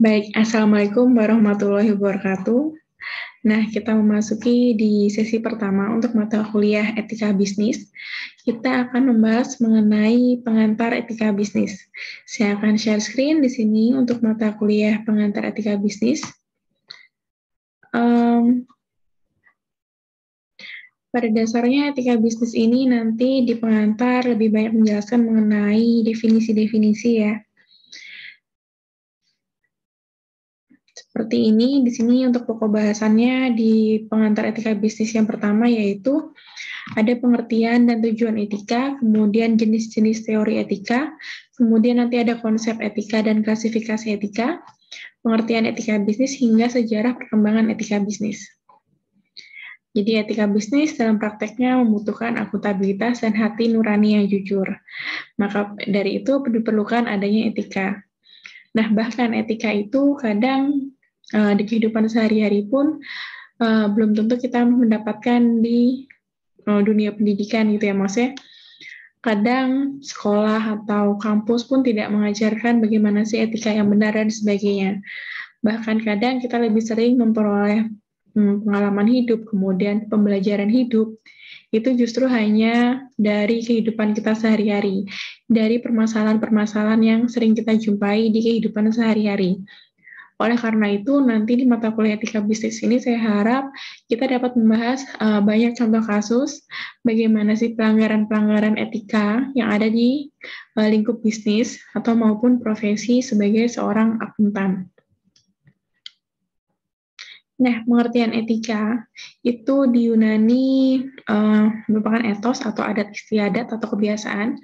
Baik, Assalamualaikum warahmatullahi wabarakatuh. Nah, kita memasuki di sesi pertama untuk mata kuliah etika bisnis. Kita akan membahas mengenai pengantar etika bisnis. Saya akan share screen di sini untuk mata kuliah pengantar etika bisnis. Pada dasarnya etika bisnis ini nanti di pengantar lebih banyak menjelaskan mengenai definisi-definisi ya. Seperti ini, di sini untuk pokok bahasannya di pengantar etika bisnis yang pertama yaitu ada pengertian dan tujuan etika, kemudian jenis-jenis teori etika, kemudian nanti ada konsep etika dan klasifikasi etika, pengertian etika bisnis, hingga sejarah perkembangan etika bisnis. Jadi etika bisnis dalam prakteknya membutuhkan akuntabilitas dan hati nurani yang jujur. Maka dari itu diperlukan adanya etika. Nah, bahkan etika itu kadang di kehidupan sehari-hari pun belum tentu kita mendapatkan di dunia pendidikan gitu ya, maksudnya. Kadang sekolah atau kampus pun tidak mengajarkan bagaimana sih etika yang benar dan sebagainya. Bahkan kadang kita lebih sering memperoleh pengalaman hidup, kemudian pembelajaran hidup, itu justru hanya dari kehidupan kita sehari-hari, dari permasalahan-permasalahan yang sering kita jumpai di kehidupan sehari-hari. Oleh karena itu, nanti di mata kuliah etika bisnis ini saya harap kita dapat membahas banyak contoh kasus bagaimana sih pelanggaran-pelanggaran etika yang ada di lingkup bisnis atau maupun profesi sebagai seorang akuntan. Nah, pengertian etika itu di Yunani merupakan etos atau adat istiadat atau kebiasaan,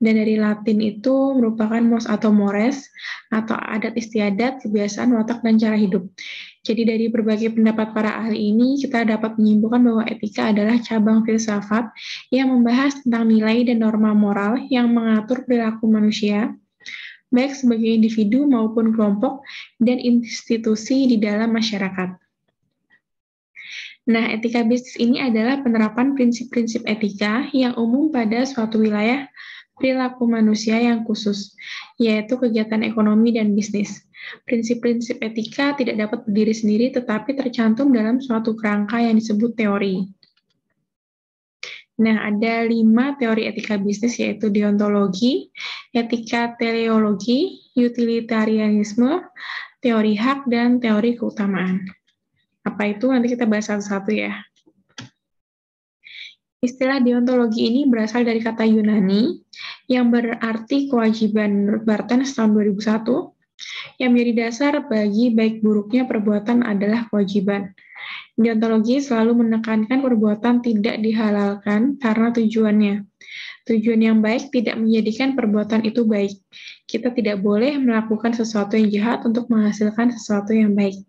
dan dari Latin itu merupakan mos atau mores atau adat istiadat, kebiasaan, watak, dan cara hidup. Jadi dari berbagai pendapat para ahli ini, kita dapat menyimpulkan bahwa etika adalah cabang filsafat yang membahas tentang nilai dan norma moral yang mengatur perilaku manusia, baik sebagai individu maupun kelompok dan institusi di dalam masyarakat. Nah, etika bisnis ini adalah penerapan prinsip-prinsip etika yang umum pada suatu wilayah perilaku manusia yang khusus, yaitu kegiatan ekonomi dan bisnis. Prinsip-prinsip etika tidak dapat berdiri sendiri, tetapi tercantum dalam suatu kerangka yang disebut teori. Nah, ada 5 teori etika bisnis, yaitu deontologi, etika teleologi, utilitarianisme, teori hak, dan teori keutamaan. Apa itu? Nanti kita bahas satu-satu ya. Istilah deontologi ini berasal dari kata Yunani yang berarti kewajiban Barthes tahun 2001 yang menjadi dasar bagi baik buruknya perbuatan adalah kewajiban. Deontologi selalu menekankan perbuatan tidak dihalalkan karena tujuannya. Tujuan yang baik tidak menjadikan perbuatan itu baik. Kita tidak boleh melakukan sesuatu yang jahat untuk menghasilkan sesuatu yang baik.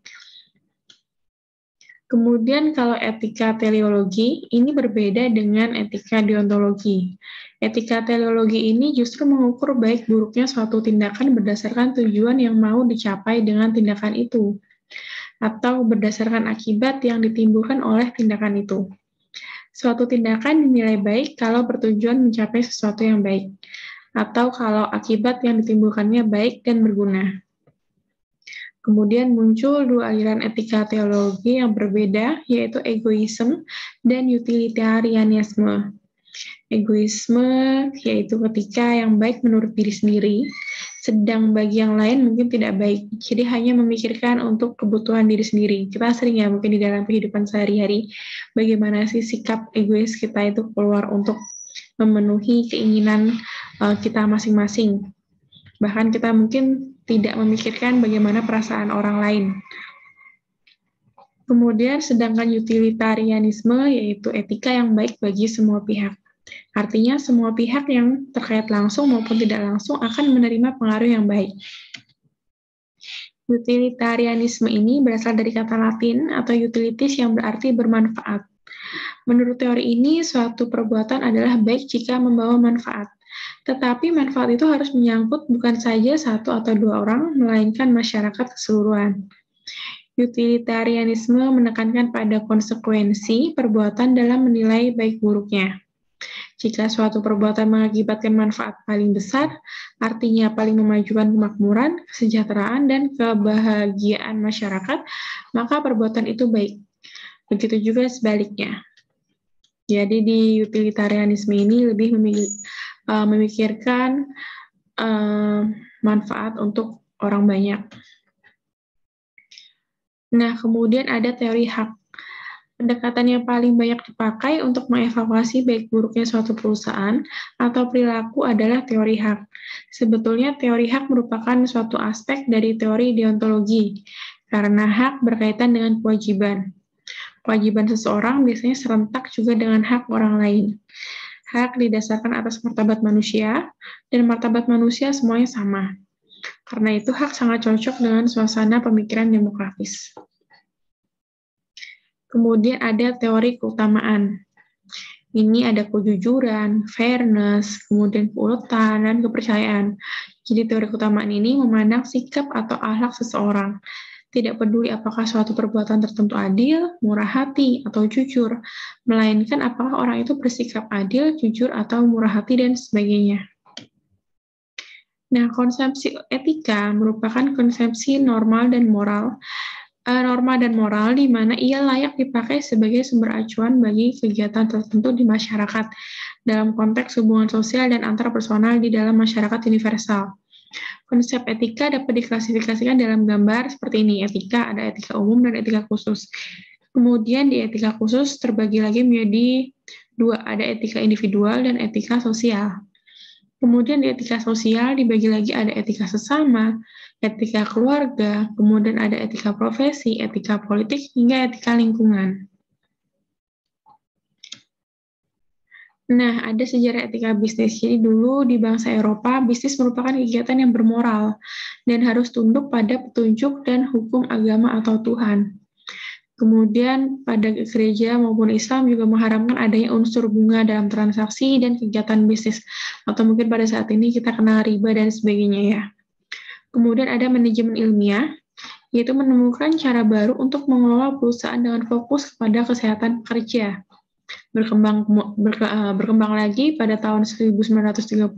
Kemudian kalau etika teleologi, ini berbeda dengan etika deontologi. Etika teleologi ini justru mengukur baik buruknya suatu tindakan berdasarkan tujuan yang mau dicapai dengan tindakan itu, atau berdasarkan akibat yang ditimbulkan oleh tindakan itu. Suatu tindakan dinilai baik kalau bertujuan mencapai sesuatu yang baik, atau kalau akibat yang ditimbulkannya baik dan berguna. Kemudian muncul 2 aliran etika teologi yang berbeda, yaitu egoisme dan utilitarianisme. Egoisme yaitu ketika yang baik menurut diri sendiri, sedang bagi yang lain mungkin tidak baik. Jadi hanya memikirkan untuk kebutuhan diri sendiri. Kita sering ya mungkin di dalam kehidupan sehari-hari, bagaimana sih sikap egois kita itu keluar untuk memenuhi keinginan kita masing-masing. Bahkan kita mungkin tidak memikirkan bagaimana perasaan orang lain. Kemudian sedangkan utilitarianisme yaitu etika yang baik bagi semua pihak. Artinya semua pihak yang terkait langsung maupun tidak langsung akan menerima pengaruh yang baik. Utilitarianisme ini berasal dari kata Latin atau utilitas yang berarti bermanfaat. Menurut teori ini, suatu perbuatan adalah baik jika membawa manfaat. Tetapi manfaat itu harus menyangkut bukan saja 1 atau 2 orang, melainkan masyarakat keseluruhan. Utilitarianisme menekankan pada konsekuensi perbuatan dalam menilai baik buruknya. Jika suatu perbuatan mengakibatkan manfaat paling besar, artinya paling memajukan kemakmuran, kesejahteraan, dan kebahagiaan masyarakat, maka perbuatan itu baik. Begitu juga sebaliknya. Jadi di utilitarianisme ini lebih memikirkan manfaat untuk orang banyak. Nah, kemudian ada teori hak. Pendekatan yang paling banyak dipakai untuk mengevaluasi baik buruknya suatu perusahaan atau perilaku adalah teori hak. Sebetulnya teori hak merupakan suatu aspek dari teori deontologi, karena hak berkaitan dengan kewajiban. Kewajiban seseorang biasanya serentak juga dengan hak orang lain. Hak didasarkan atas martabat manusia, dan martabat manusia semuanya sama. Karena itu hak sangat cocok dengan suasana pemikiran demokratis. Kemudian ada teori keutamaan. Ini ada kejujuran, fairness, kemudian keuletan, dan kepercayaan. Jadi teori keutamaan ini memandang sikap atau akhlak seseorang. Tidak peduli apakah suatu perbuatan tertentu adil, murah hati, atau jujur, melainkan apakah orang itu bersikap adil, jujur, atau murah hati, dan sebagainya. Nah, konsepsi etika merupakan konsepsi norma dan moral di mana ia layak dipakai sebagai sumber acuan bagi kegiatan tertentu di masyarakat dalam konteks hubungan sosial dan antarpersonal di dalam masyarakat universal. Konsep etika dapat diklasifikasikan dalam gambar seperti ini. Etika ada etika umum dan etika khusus. Kemudian di etika khusus terbagi lagi menjadi dua, ada etika individual dan etika sosial. Kemudian di etika sosial dibagi lagi ada etika sesama, etika keluarga, kemudian ada etika profesi, etika politik, hingga etika lingkungan. Nah, ada sejarah etika bisnis. Jadi dulu di bangsa Eropa, bisnis merupakan kegiatan yang bermoral dan harus tunduk pada petunjuk dan hukum agama atau Tuhan. Kemudian pada gereja maupun Islam juga mengharamkan adanya unsur bunga dalam transaksi dan kegiatan bisnis. Atau mungkin pada saat ini kita kenal riba dan sebagainya ya. Kemudian ada manajemen ilmiah, yaitu menemukan cara baru untuk mengelola perusahaan dengan fokus kepada kesehatan pekerja. Berkembang lagi pada tahun 1930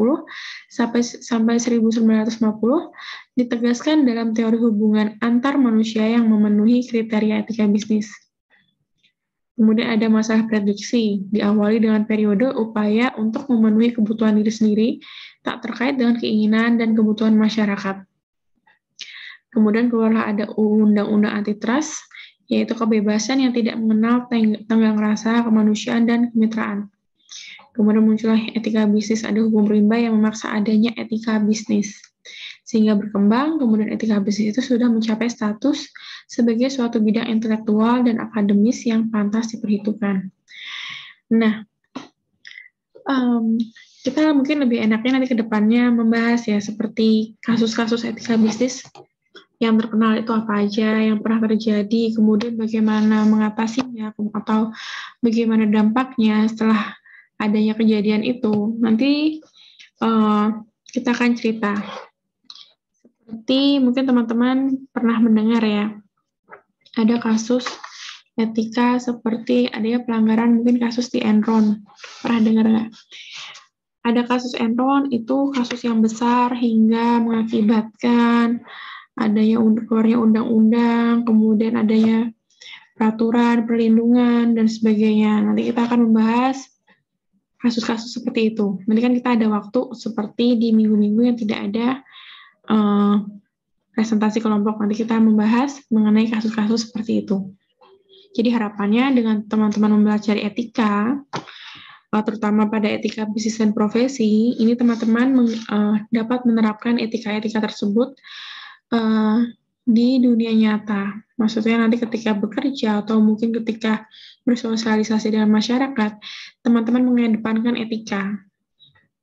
sampai 1950 ditegaskan dalam teori hubungan antar manusia yang memenuhi kriteria etika bisnis. Kemudian ada masalah prediksi, diawali dengan periode upaya untuk memenuhi kebutuhan diri sendiri, tak terkait dengan keinginan dan kebutuhan masyarakat. Kemudian keluarlah ada undang-undang antitrust, yaitu kebebasan yang tidak mengenal tenggang rasa, kemanusiaan, dan kemitraan. Kemudian muncullah etika bisnis, ada hukum rimba yang memaksa adanya etika bisnis. Sehingga berkembang, kemudian etika bisnis itu sudah mencapai status sebagai suatu bidang intelektual dan akademis yang pantas diperhitungkan. Nah, kita mungkin lebih enaknya nanti ke depannya membahas ya, seperti kasus-kasus etika bisnis yang terkenal itu apa aja, yang pernah terjadi, kemudian bagaimana mengatasinya, atau bagaimana dampaknya setelah adanya kejadian itu. Nanti kita akan cerita. Seperti mungkin teman-teman pernah mendengar ya, ada kasus etika seperti adanya pelanggaran, mungkin kasus di Enron. Pernah dengar nggak? Ada kasus Enron, itu kasus yang besar hingga mengakibatkan adanya keluarnya undang-undang, kemudian adanya peraturan, perlindungan, dan sebagainya. Nanti kita akan membahas kasus-kasus seperti itu. Nanti kan kita ada waktu seperti di minggu-minggu yang tidak ada presentasi kelompok. Nanti kita membahas mengenai kasus-kasus seperti itu. Jadi harapannya dengan teman-teman mempelajari etika, terutama pada etika bisnis dan profesi, ini teman-teman dapat menerapkan etika-etika tersebut di dunia nyata. Maksudnya nanti ketika bekerja atau mungkin ketika bersosialisasi dengan masyarakat, teman-teman mengedepankan etika.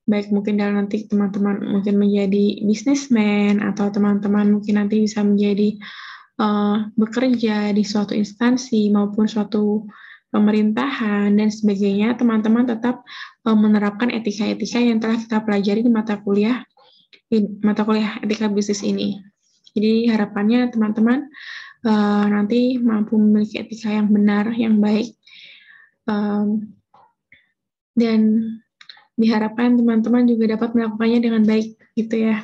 Baik mungkin dalam nanti teman-teman mungkin menjadi bisnismen atau teman-teman mungkin nanti bisa menjadi bekerja di suatu instansi maupun suatu pemerintahan dan sebagainya, teman-teman tetap menerapkan etika-etika yang telah kita pelajari di mata kuliah etika bisnis ini. Jadi harapannya teman-teman nanti mampu memiliki etika yang benar, yang baik, dan diharapkan teman-teman juga dapat melakukannya dengan baik, gitu ya.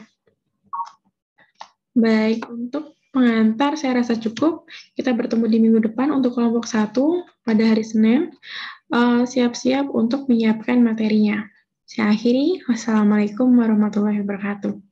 Baik, untuk pengantar saya rasa cukup. Kita bertemu di minggu depan untuk kelompok 1 pada hari Senin. Siap-siap untuk menyiapkan materinya. Saya akhiri. Wassalamualaikum warahmatullahi wabarakatuh.